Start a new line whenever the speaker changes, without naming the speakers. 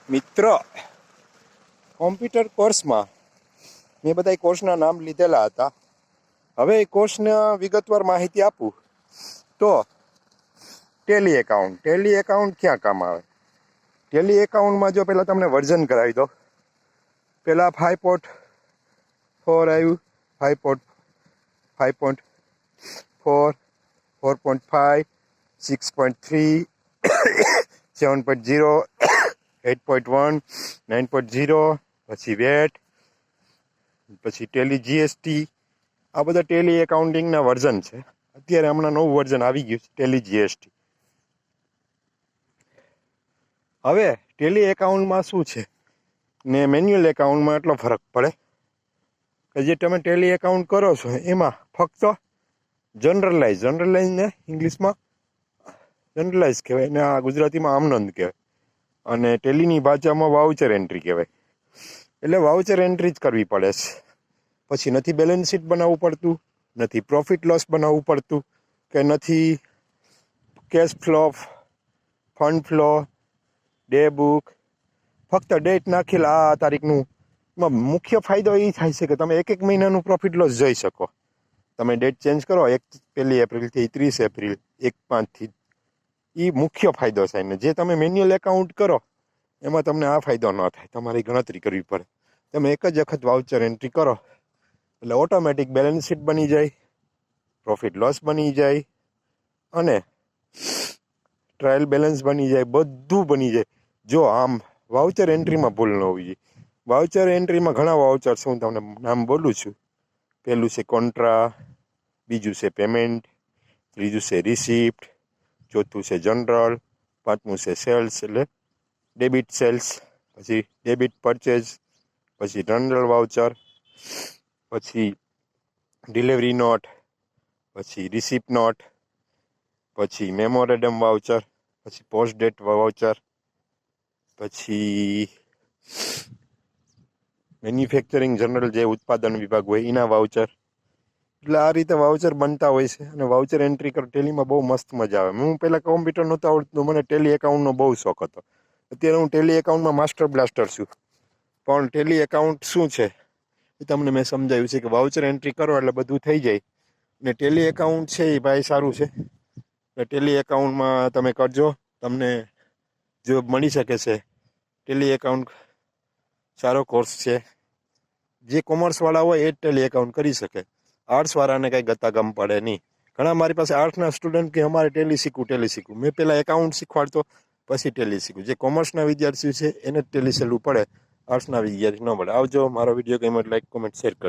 મિત્રો, કોમ્પ્યુટર કોર્સમાં મેં બધા કોર્સના નામ લીધેલા હતા. હવે એ કોર્સના વિગતવાર માહિતી આપું તો ટેલી એકાઉન્ટ ક્યાં કામ આવે? ટેલી એકાઉન્ટમાં જો પહેલાં તમને વર્ઝન કરાવી દો. પહેલાં 5.4 આવ્યું, 5.4, 4.5, 6.3, 7.0, 8.1, 9.0, પછી વેટ, પછી ટેલી જીએસટી. આ બધા ટેલી એકાઉન્ટિંગના વર્ઝન છે. અત્યારે હમણાં નવું વર્ઝન આવી ગયું છે, ટેલી જીએસટી. હવે ટેલી એકાઉન્ટમાં શું છે ને મેન્યુઅલ એકાઉન્ટમાં એટલો ફરક પડે કે જે તમે ટેલી એકાઉન્ટ કરો છો એમાં ફક્ત જનરલાઇઝને ઇંગ્લિશમાં જનરલાઇઝ કહેવાય ને આ ગુજરાતીમાં આમનંદ કહેવાય, અને ટેલીની ભાષામાં વાઉચર એન્ટ્રી કહેવાય. એટલે વાઉચર એન્ટ્રી જ કરવી પડે છે. પછી નથી બેલેન્સ શીટ બનાવવું પડતું, નથી પ્રોફિટ લોસ બનાવવું પડતું, કે નથી cash flow, fund flow, day book. ફક્ત ડેટ નાખેલા આ તારીખનું. એમાં મુખ્ય ફાયદો એ થાય છે કે તમે એક મહિનાનું પ્રોફિટ લોસ જોઈ શકો. તમે ડેટ ચેન્જ કરો 1 એપ્રિલથી 30 એપ્રિલ, 1/5થી. એ મુખ્ય ફાયદો થાય. ને જે તમે મેન્યુઅલ એકાઉન્ટ કરો એમાં તમને આ ફાયદો ન થાય, તમારી ગણતરી કરવી પડે. તમે એક જ વખત વાઉચર એન્ટ્રી કરો એટલે ઓટોમેટિક બેલેન્સ શીટ બની જાય, પ્રોફિટ લોસ બની જાય, અને ટ્રાયલ બેલેન્સ બની જાય, બધું બની જાય. જો આમ વાઉચર એન્ટ્રીમાં ભૂલ ન હોવી જોઈએ. વાઉચર એન્ટ્રીમાં ઘણા વાઉચર્સ હું તમને નામ બોલું છું. પહેલું છે કોન્ટ્રા, બીજું છે પેમેન્ટ, ત્રીજું છે રિસિપ્ટ, ચોથું છે જનરલ, પાંચમું છે સેલ્સ એટલે ડેબિટ સેલ્સ, પછી ડેબિટ પરચેઝ, પછી જનરલ વાઉચર, પછી ડિલિવરી નોટ, પછી રિસિપ્ટ નોટ, પછી મેમોરેન્ડમ વાઉચર, પછી પોસ્ટ ડેટ વાઉચર, પછી મેન્યુફેક્ચરિંગ જનરલ જે ઉત્પાદન વિભાગ હોય એના વાઉચર. એટલે આ રીતે વાઉચર બનતા હોય છે. અને વાઉચર એન્ટ્રી કરો ટેલીમાં બહુ મસ્ત મજા આવે. હું પહેલાં કોમ્પ્યુટર નહોતું આવડતું, મને ટેલી એકાઉન્ટનો બહુ શોખ હતો. અત્યારે હું ટેલી એકાઉન્ટમાં માસ્ટર બ્લાસ્ટર છું. પણ ટેલી એકાઉન્ટ શું છે એ તમને મેં સમજાવ્યું છે કે વાઉચર એન્ટ્રી કરો એટલે બધું થઈ જાય. ને ટેલી એકાઉન્ટ છે એ ભાઈ સારું છે. ટેલી એકાઉન્ટમાં તમે કરજો, તમને જોબ મળી શકે છે. ટેલી એકાઉન્ટ સારો કોર્સ છે. જે કોમર્સવાળા હોય એ જ ટેલી એકાઉન્ટ કરી શકે. આર્ટ્સવાળાને કંઈ ગતાગમ પડે નહીં. ઘણા મારી પાસે આર્ટ્સના સ્ટુડન્ટ કે અમારે ટેલી શીખવું. મેં પહેલાં એકાઉન્ટ શીખવાડતો, પછી ટેલી શીખવું. જે કોમર્સના વિદ્યાર્થીઓ છે એને જ ટેલી સહેલું પડે, આર્ટ્સના વિદ્યાર્થી ન પડે. આવજો. મારો વિડીયો ગમ્યો લાઈક, કોમેન્ટ, શેર કરજો.